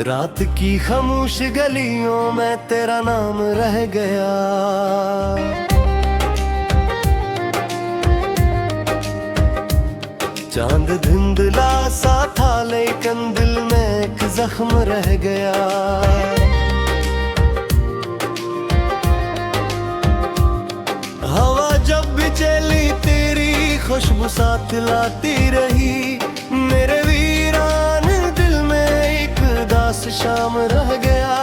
रात की खामोश गलियों में तेरा नाम रह गया। चांद धुंधला सा था लेकिन दिल में एक जख्म रह गया। हवा जब भी चली तेरी खुशबू साथ लाती रही। मेरे वीरान दिल में एक दास शाम रह गया।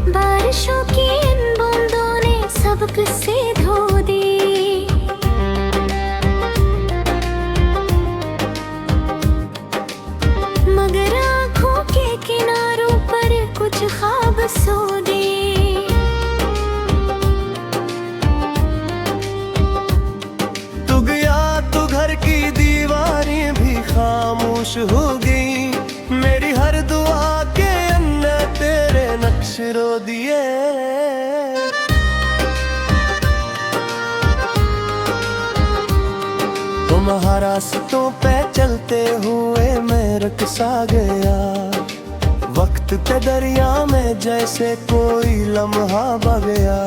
बारिशों की इन बूंदों ने सब किस्से धो दी। मगर आँखों के किनारों पर कुछ ख्वाब सो दे। तू गया तो घर की दीवारें भी खामोश हो गई। मेरी हर दुआ के अन्ना तेरे नक्श रो दिए। तुम रास्तों पे चलते हुए मैं रकसा गया। वक्त के दरिया में जैसे कोई लम्हा बह गया।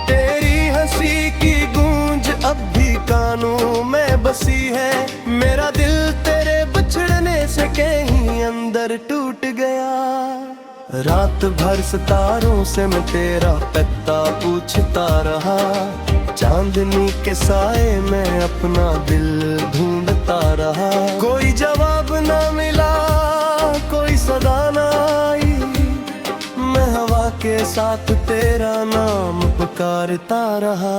तेरी हंसी की गूंज अब भी कानों में बसी है। मेरा दिल तेरे बिछड़ने से कहीं अंदर टूट गया। रात भर सितारों से मैं तेरा पता पूछता रहा। चांदनी के साए में अपना दिल ढूंढता रहा। कोई जवाब ना मिला, कोई सदा ना आई। मैं हवा के साथ तेरा नाम पुकारता रहा।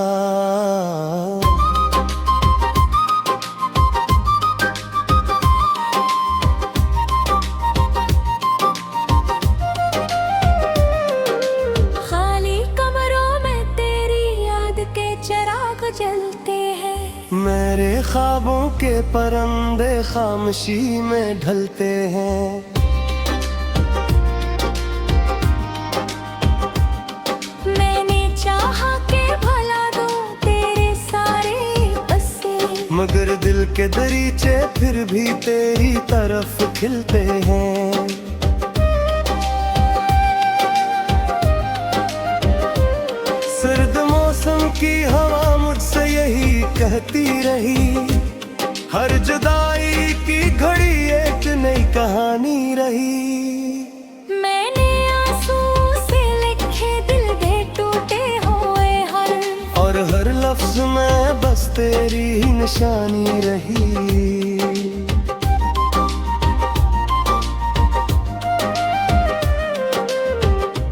जलते हैं मेरे ख्वाबों के परंदे खामोशी में ढलते हैं। मैंने चाहा के भला दूं तेरे सारे बसे। मगर दिल के दरीचे फिर भी तेरी तरफ खिलते हैं। सर्द मौसम की हवा मुझसे यही कहती रही। हर जुदाई की घड़ी एक नई कहानी रही। मैंने आंसू से लिखे दिल दे टूटे हुए और हर लफ्ज में बस तेरी ही निशानी रही।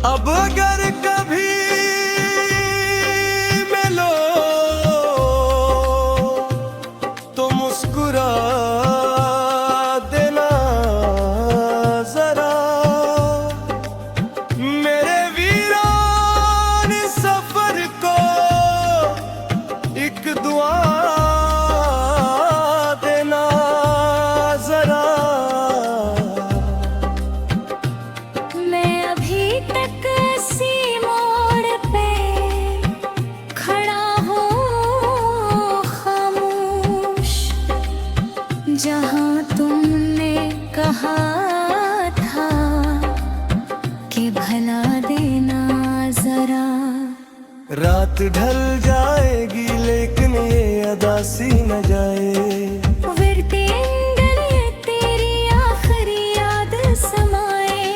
अब अगर कभी मुस्कुरा देना जरा। मेरे वीरान सफर को एक दुआ देना जरा। मैं अभी तक इसी मोड़ पे खड़ा हूँ खामोश। जहाँ तुमने कहा था कि भला देना जरा। रात ढल जाएगी लेकिन ये अदासी न जाए। फिरते गलियां तेरी आखिरी याद समाए।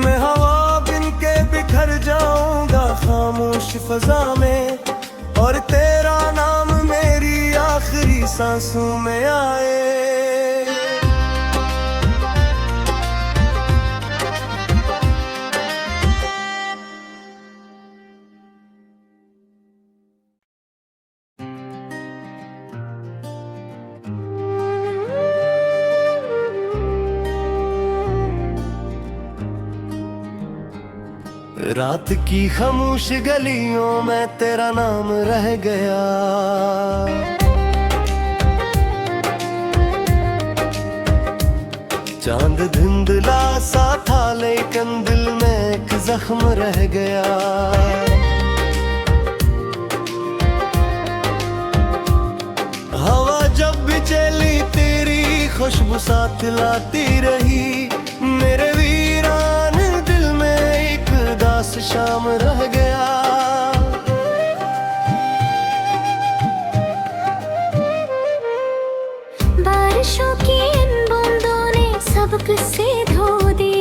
मैं हवा बिन के बिखर जाऊंगा खामोश फजा में। और तेरा नाम मेरी आखिरी सांसों में आए। रात की खामोश गलियों में तेरा नाम रह गया। चांद धुंधला सा था लेकिन दिल में एक जख्म रह गया। हवा जब भी चली तेरी खुशबू साथ लाती रही। मेरे वीरान दिल में एक दास शाम रह गया। बारिशों की इन बूंदों ने सब किस्से धो दी।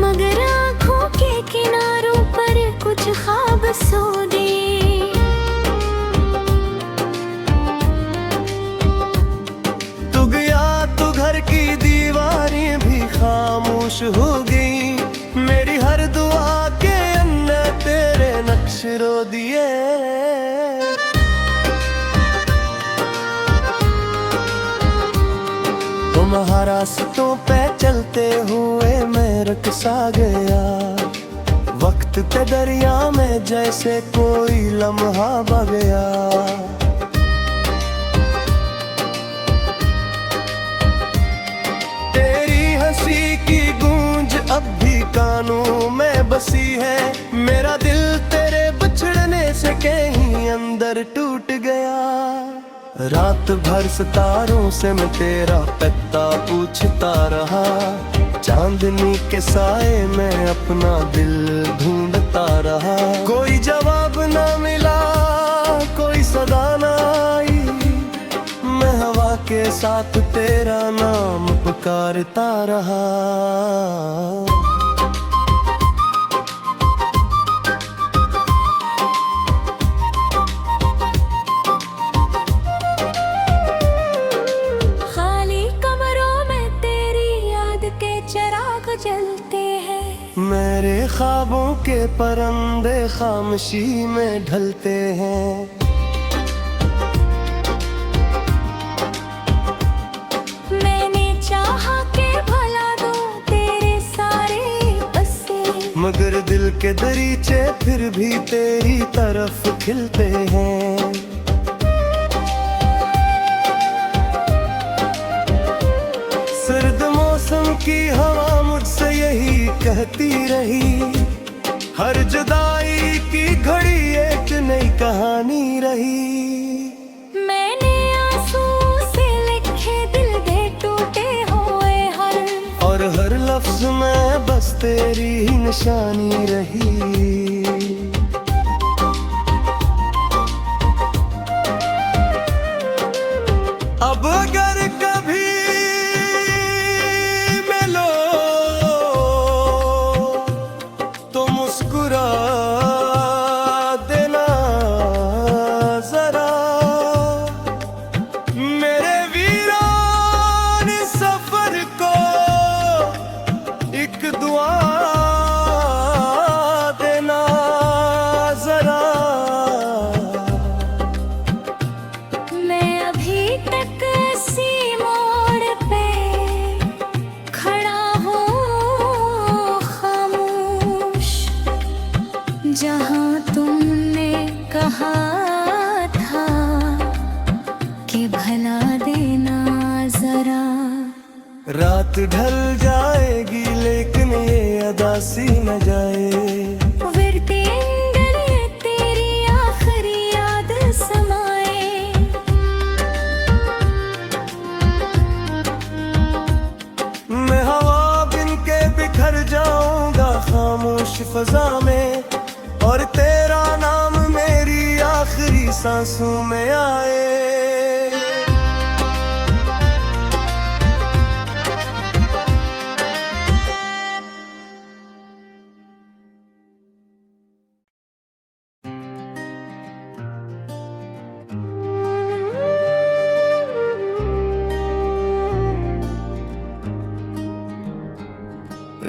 मगर आँखों के किनारों पर कुछ ख्वाब सो दे। तू गया तो घर की दीवारें भी खामोश हो गई। मेरी हर दुआ के अंदर तेरे नक्श रो दिए। तुम्हारा रास्तों पे चलते हुए मैं रकसा गया। वक्त के दरिया में जैसे कोई लम्हा बह गया। तेरी हंसी की गूंज अब भी कानों में बसी है। मेरा दिल तेरे बिछड़ने से कहीं अंदर टूट गया। रात भर सितारों से मैं तेरा पता पूछता रहा। चांदनी के साए में अपना दिल ढूंढता रहा। कोई जवाब ना मिला, कोई सदा ना आई। मैं हवा के साथ तेरा नाम पुकारता रहा। जलते हैं मेरे ख्वाबों के परंदे खामोशी में ढलते हैं। मैंने चाहा के भला दो तेरे सारे बसे। मगर दिल के दरीचे फिर भी तेरी तरफ खिलते हैं। सर्द मौसम की हवा मुझसे यही कहती रही। हर जुदाई की घड़ी एक नई कहानी रही। मैंने आंसू से लिखे दिल दे टूटे हुए और हर लफ्ज में बस तेरी ही निशानी रही। अब अगर कभी मुस्कुरा देना जरा। मेरे वीरान सफर को एक दुआ देना जरा। मैं अभी तक इसी मोड़ पे खड़ा हूँ खामोश। जहाँ तुमने कहा था कि भला देना जरा। रात ढल जाएगी लेकिन ये अदासी न जाए। विरते गले तेरी आखिरी याद समाए। मैं हवा बिन के बिखर जाऊंगा खामोश फजा में। और तेरा नाम मेरी आखिरी सांसों में आए।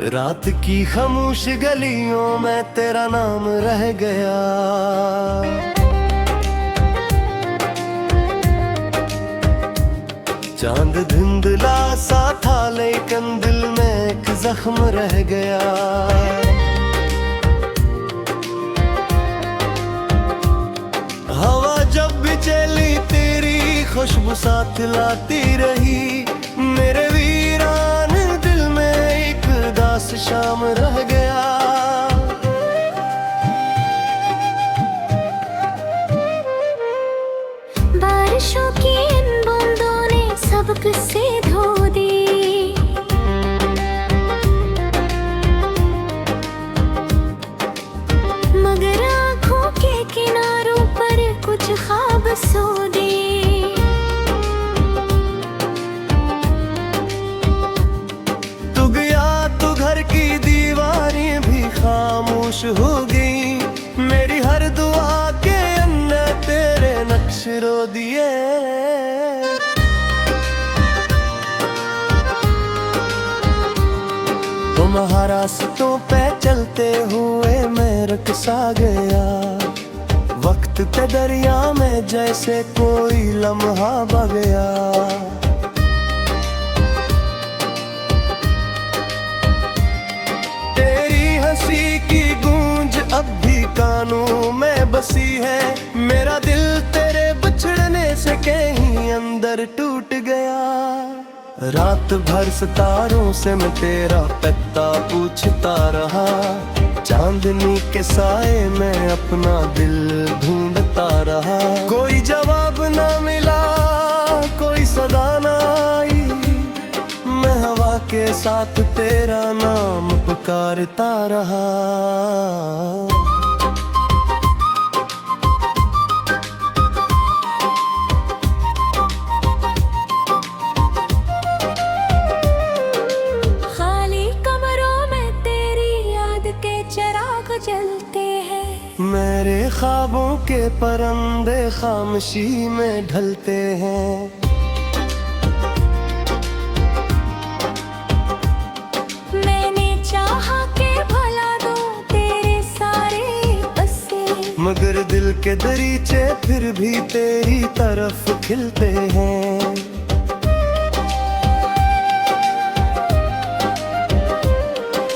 रात की खामोश गलियों में तेरा नाम रह गया। चांद धुंधला सा था लेकिन दिल में एक जख्म रह गया। हवा जब भी चली खुशबू साथ लाती रही। मेरे वीरान दिल में एक दास शाम रह गया। बारिशों की इन बूंदों ने सब किस्से धो दी। मगर आँखों के किनारों पर कुछ ख्वाब सो दे। तू गया तो घर की दीवारें भी खामोश हो गई। मेरी हर दुआ के अन्ना तेरे नक्श रो दिए। तुम रास्तों पे चलते हुए मैं रकसा गया। वक्त के दरिया में जैसे कोई लम्हा बह गया। तेरी हंसी की गूंज अब भी कानों में बसी है। मेरा दिल तेरे बिछड़ने से कहीं अंदर टूट गया। रात भर सितारों से मैं तेरा पता पूछता रहा। चांदनी के साए में अपना दिल ढूंढता रहा। कोई जवाब ना मिला, कोई सदा ना आई। मैं हवा के साथ तेरा नाम पुकारता रहा। जलते हैं मेरे ख्वाबों के परंदे खामोशी में ढलते हैं। मैंने चाहा के भला दो तेरे सारे बसे। मगर दिल के दरीचे फिर भी तेरी तरफ खिलते हैं।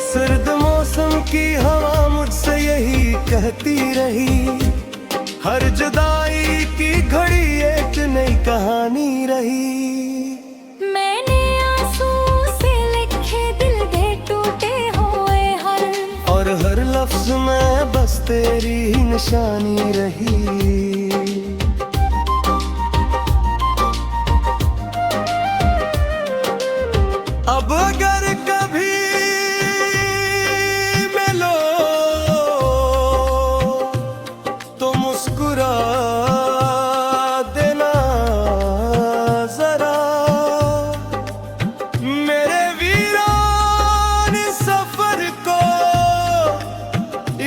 सर्द मौसम की हवा मुझसे यही कहती रही। हर जुदाई की घड़ी एक नई कहानी रही। मैंने आंसू से लिखे दिल के टूटे हुए और हर लफ्ज में बस तेरी ही निशानी रही। अब अगर कभी मुस्कुरा देना जरा। मेरे वीरान सफर को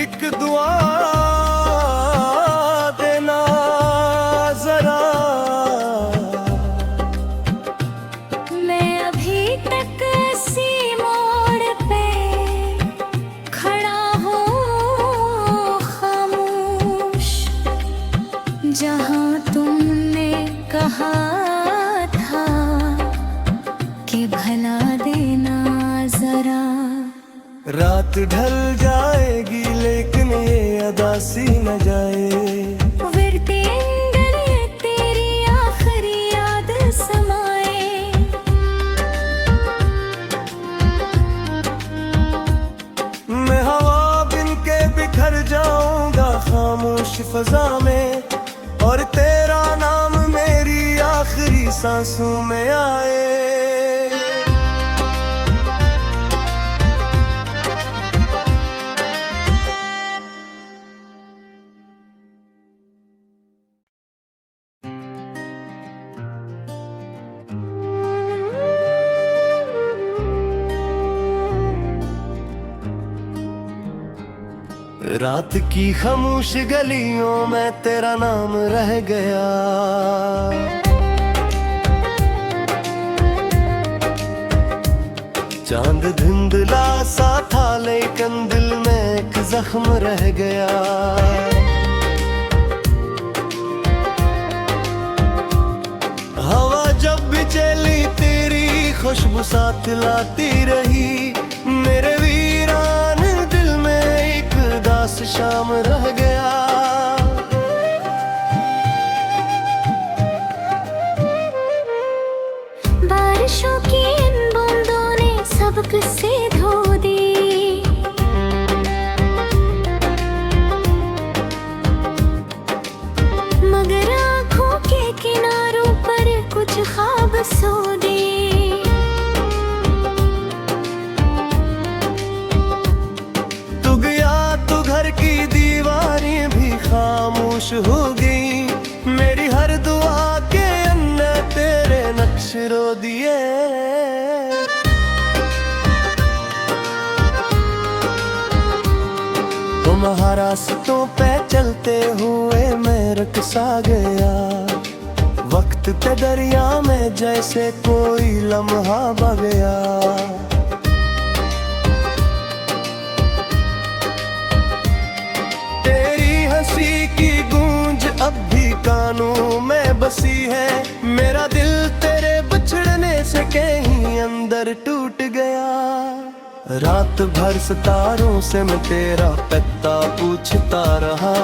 एक दुआ देना जरा। मैं अभी तक इसी मोड़ पे खड़ा हूँ खामोश। जहाँ तुमने कहा था कि भला देना जरा। रात ढल जाएगी लेकिन ये अदासी न जाए। फिरते अंदर तेरी आखिरी याद समाए। मैं हवा बिन के बिखर जाऊंगा खामोश फजा में। और तेरा नाम मेरी आखिरी सांसों में आए। रात की खामोश गलियों में तेरा नाम रह गया। चांद धुंधला सा था लेकिन दिल में एक जख्म रह गया। हवा जब भी चली तेरी खुशबू साथ लाती रही। मेरे वीरान दिल में एक दास शाम रह गया। सबक से धो दी। मगर आँखों के किनारों पर कुछ ख्वाब सो दे। तू गया तो घर की दीवारें भी खामोश हो गई। मेरी हर दुआ के अन्ना तेरे नक्श रो दिए। तुम्हारा रास्तों पे चलते हुए मैं रकसा गया। वक्त के दरिया में जैसे कोई लम्हा बह गया। तेरी हंसी की गूंज अब भी कानों में बसी है। मेरा दिल तेरे बिछड़ने से कहीं अंदर टूट गया। रात भर सितारों से मैं तेरा पता पूछता रहा।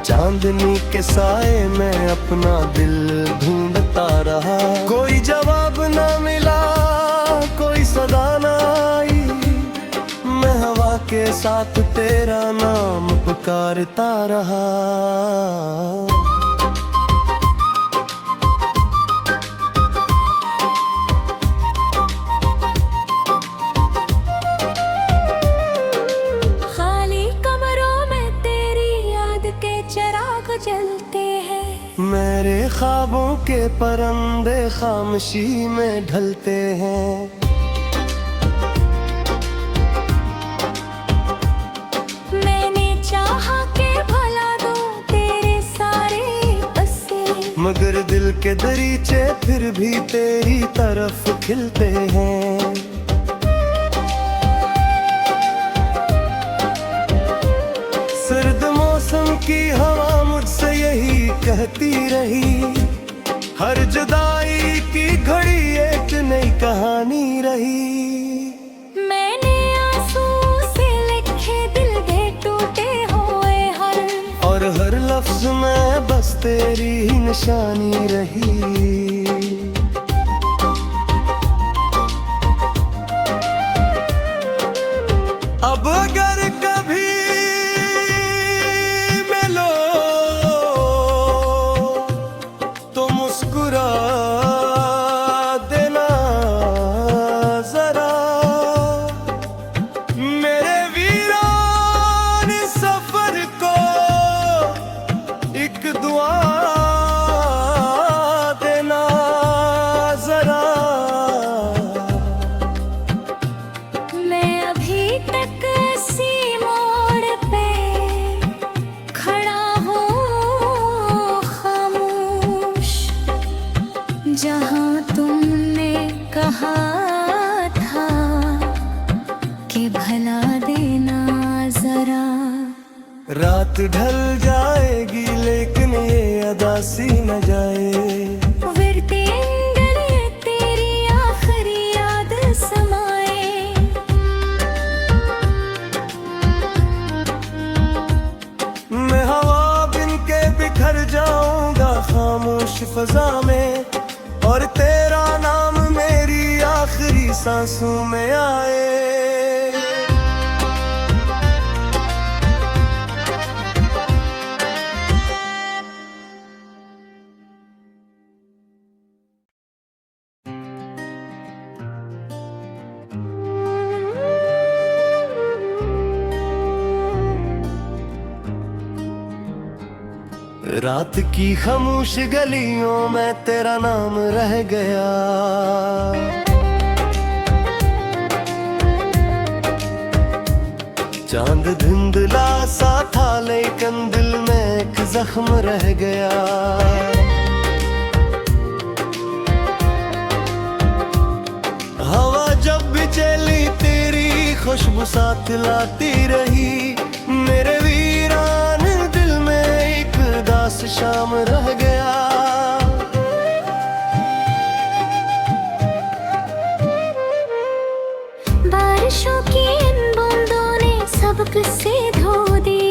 चांदनी के साए में अपना दिल ढूंढता रहा। कोई जवाब ना मिला, कोई सदा ना आई। मैं हवा के साथ तेरा नाम पुकारता रहा। जलते हैं मेरे ख्वाबों के परंदे खामोशी में ढलते हैं। मैंने चाहा के भला दूं तेरे सारे बसे। मगर दिल के दरीचे फिर भी तेरी तरफ खिलते हैं। सर्द मौसम की हवा मुझसे यही कहती रही। हर जुदाई की घड़ी एक नई कहानी रही। मैंने आंसू से लिखे दिल के टूटे हुए हर। और हर लफ्ज में बस तेरी ही निशानी रही। अब अगर कभी मुस्कुरा देना जरा। मेरे वीरान सफर को एक दुआ देना जरा। मैं अभी तक इसी मोड़ पे खड़ा हूँ खामोश। जहाँ तुमने कहा था कि भला देना जरा। रात ढल जाएगी लेकिन ये अदा सी न जाए। फिरते गले तेरी आखिरी याद समाए। मैं हवा बिन के बिखर जाऊंगा खामोश फजा में। और तेरा नाम मेरी आखिरी सांसों में आए। रात की खामोश गलियों में तेरा नाम रह गया। चांद धुंधला सा था लेकिन दिल में एक जख्म रह गया। हवा जब भी चली तेरी खुशबू साथ लाती रही। मेरे वीरान दिल में एक दास शाम रह गया। बारिशों की इन बूंदों ने सबक से धो दी।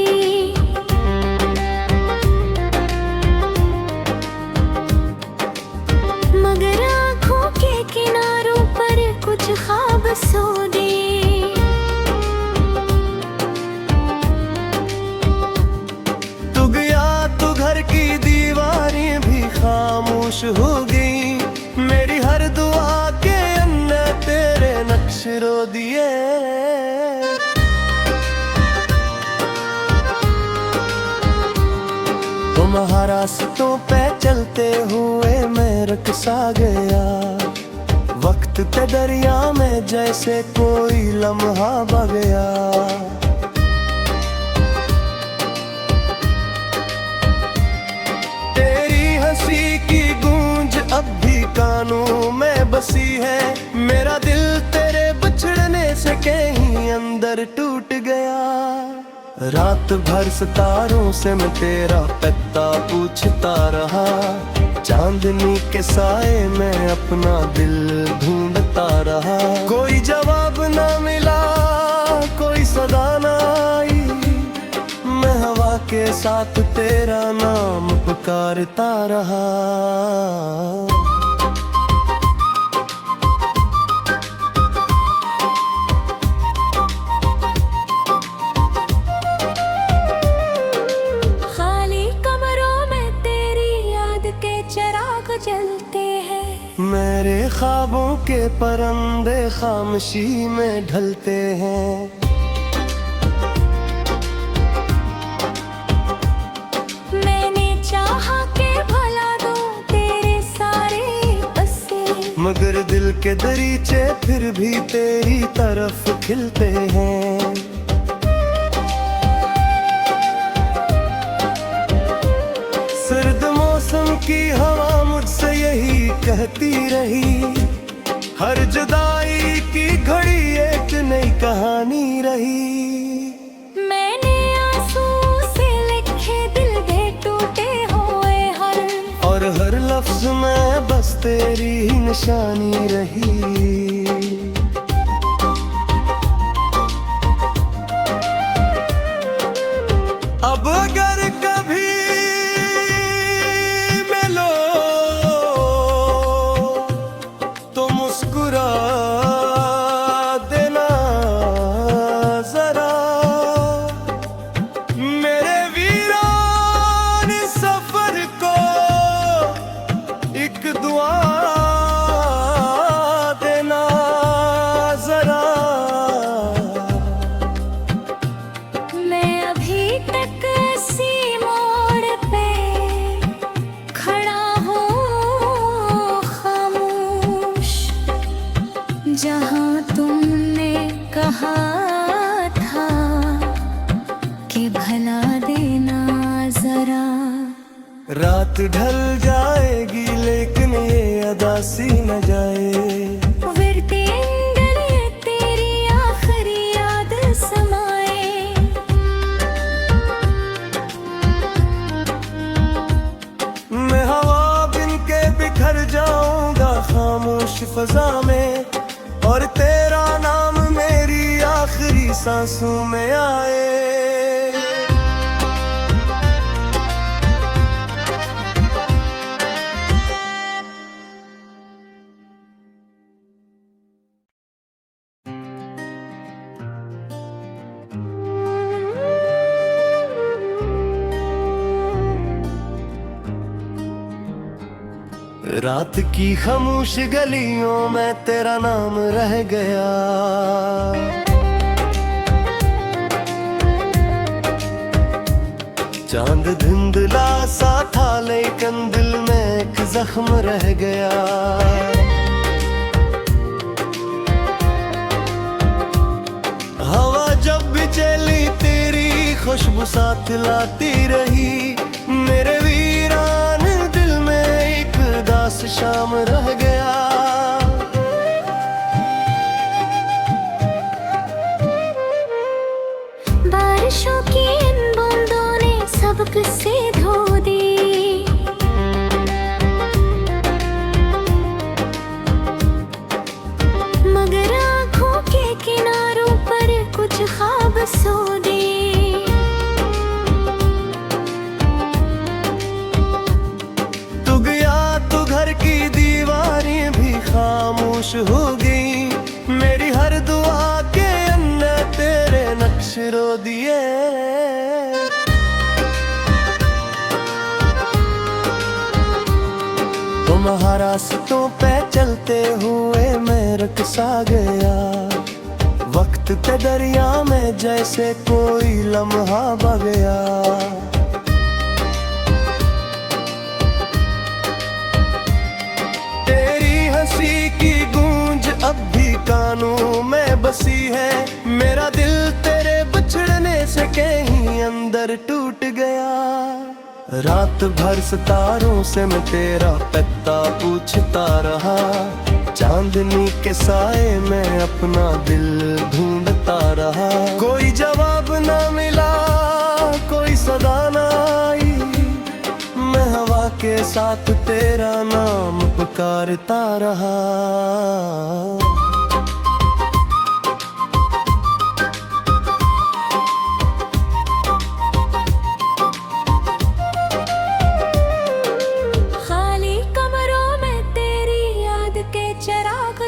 मगर आँखों के किनारों पर कुछ ख्वाब सो दे। रो दिए। तुम्हारा रास्तों पे चलते हुए मैं रकसा गया, वक्त के दरिया में जैसे कोई लम्हा बह गया। तेरी हंसी की गूंज अब भी कानों में बसी है, मेरा दिल तेरे बिछड़ने से कहीं अंदर टूट गया। रात भर सितारों से मैं तेरा पता पूछता रहा, चांदनी के साए में अपना दिल ढूंढता रहा। कोई जवाब ना मिला, कोई सदा ना आई, मैं हवा के साथ तेरा नाम पुकारता रहा। जलते हैं मेरे ख्वाबों के परंदे खामोशी में ढलते हैं। मैंने चाहा के भला दूं तेरे सारे बसे, मगर दिल के दरीचे फिर भी तेरी तरफ खिलते हैं। सर्द मौसम की हवा मुझसे यही कहती रही, हर जुदाई की घड़ी एक नई कहानी रही। मैंने आंसू से लिखे दिल के टूटे हुए हर, और हर लफ्ज में बस तेरी ही निशानी रही। अब अगर कभी मुस्कुरा देना जरा, मेरे वीरान सफर को एक दुआ देना जरा। मैं अभी तक इसी मोड़ पे खड़ा हूँ खामोश, जहाँ तुमने कहा था कि भला देना जरा। रात ढल जाएगी लेकिन ये अदा सी न जाए, फिरते गले तेरी आखिरी याद समाए। मैं हवा बिन के बिखर जाऊंगा खामोश फजा में, और तेरा नाम मेरी आखिरी सांसों में आए। रात की खामोश गलियों में तेरा नाम रह गया, चांद धुंधला सा था लेकिन दिल में एक जख्म रह गया। हवा जब भी चली तेरी खुशबू साथ लाती रही, मेरे वीरान दिल में एक दास शाम रह गया। बारिशों की इन बूंदों ने सबक से धो दी, मगर आँखों के किनारों पर कुछ ख्वाब सो दे। तू गया तो घर की दीवारें भी खामोश हो गई, मेरी हर दुआ के अंदर तेरे नक्श रो दिए। तुम्हारा रास्तों पे चलते हुए मैं रकसा गया, के दरिया में जैसे कोई लम्हा बह गया। तेरी हंसी की गूंज अब भी कानों में बसी है। मेरा दिल तेरे बिछड़ने से कहीं अंदर टूट गया। रात भर सितारों से मैं तेरा पता पूछता रहा। चांदनी के साए में अपना दिल ढूंढता रहा। कोई जवाब ना मिला, कोई सदा ना आई। मैं हवा के साथ तेरा नाम पुकारता रहा।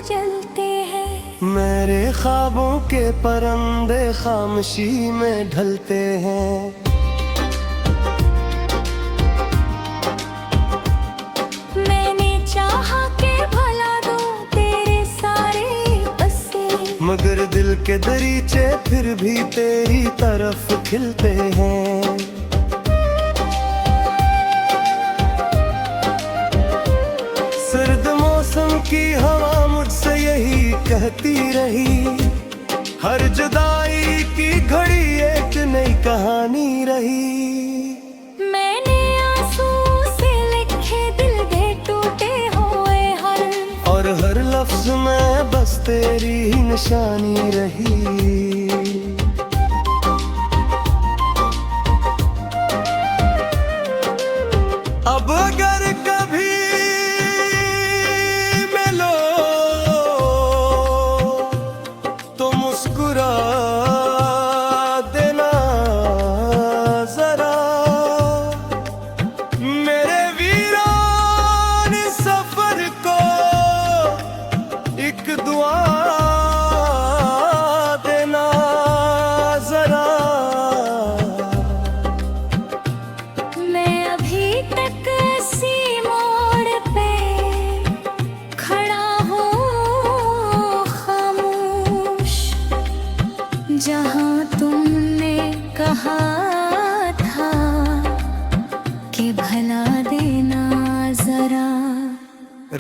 जलते हैं मेरे ख्वाबों के परंदे खामोशी में ढलते हैं। मैंने चाहा के भला दूं तेरे सारे बसे, मगर दिल के दरीचे फिर भी तेरी तरफ खिलते हैं। सर्द मौसम की हवा मुझसे यही कहती रही। हर जुदाई की घड़ी एक नई कहानी रही। मैंने आंसू से लिखे दिल के टूटे हुए हर, और हर लफ्ज में बस तेरी ही निशानी रही। अब अगर कभी मुस्कुरा देना जरा। मेरे वीरान सफर को एक दुआ देना जरा। मैं अभी तक इसी मोड़ पे खड़ा हूँ खामोश, जहाँ तुमने कहा था कि भला देना जरा।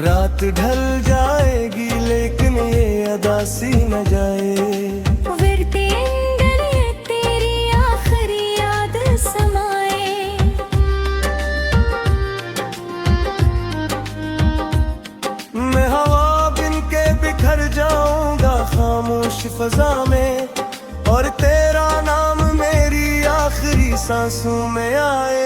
रात ढल जाएगी लेकिन ये अदासी न जाए। फिरते अंदर तेरी आखिरी याद समाए। मैं हवा बिन के बिखर जाऊंगा खामोश फजा में, और तेरा नाम मेरी आखिरी सांसों में आए।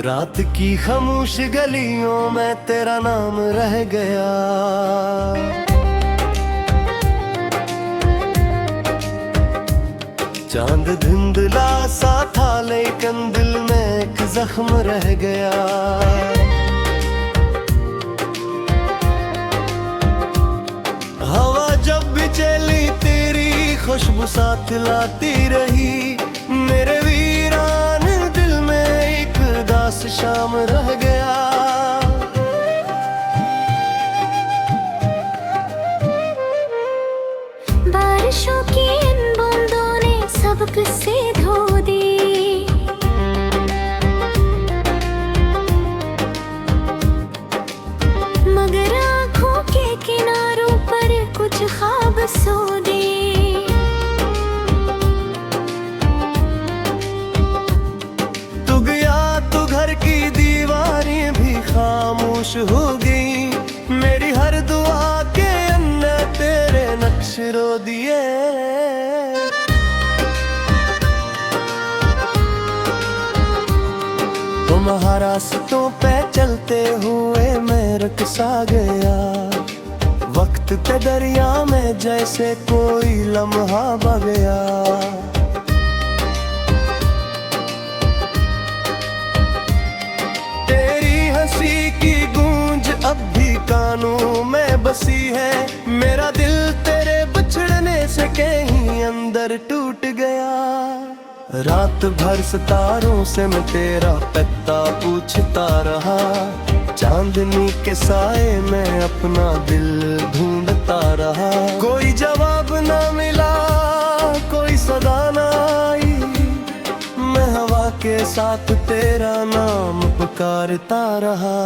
रात की खामोश गलियों में तेरा नाम रह गया। चांद धुंधला सा था लेकिन दिल में एक जख्म रह गया। हवा जब भी चली तेरी खुशबू साथ लाती रही। मेरे वीरान दिल में एक उदास शाम रह गया। बारिशों की इन बूंदों ने सब किस्से धो दी। मगर आँखों के किनारों पर कुछ ख्वाब सो दी। तू गया तो घर की दीवारें भी खामोश हो गई। मेरी हर दुआ के अन्ना तेरे नक्श रो दिए। तुम्हारा रास्तों पे चलते हुए मैं रकसा गया। वक्त के दरिया में जैसे कोई लम्हा बह गया। तेरी हंसी की गूंज रात भर सितारों से मैं तेरा पता पूछता रहा, चांदनी के साए में अपना दिल ढूंढता रहा। कोई जवाब ना मिला, कोई सदा ना आई, मैं हवा के साथ तेरा नाम पुकारता रहा।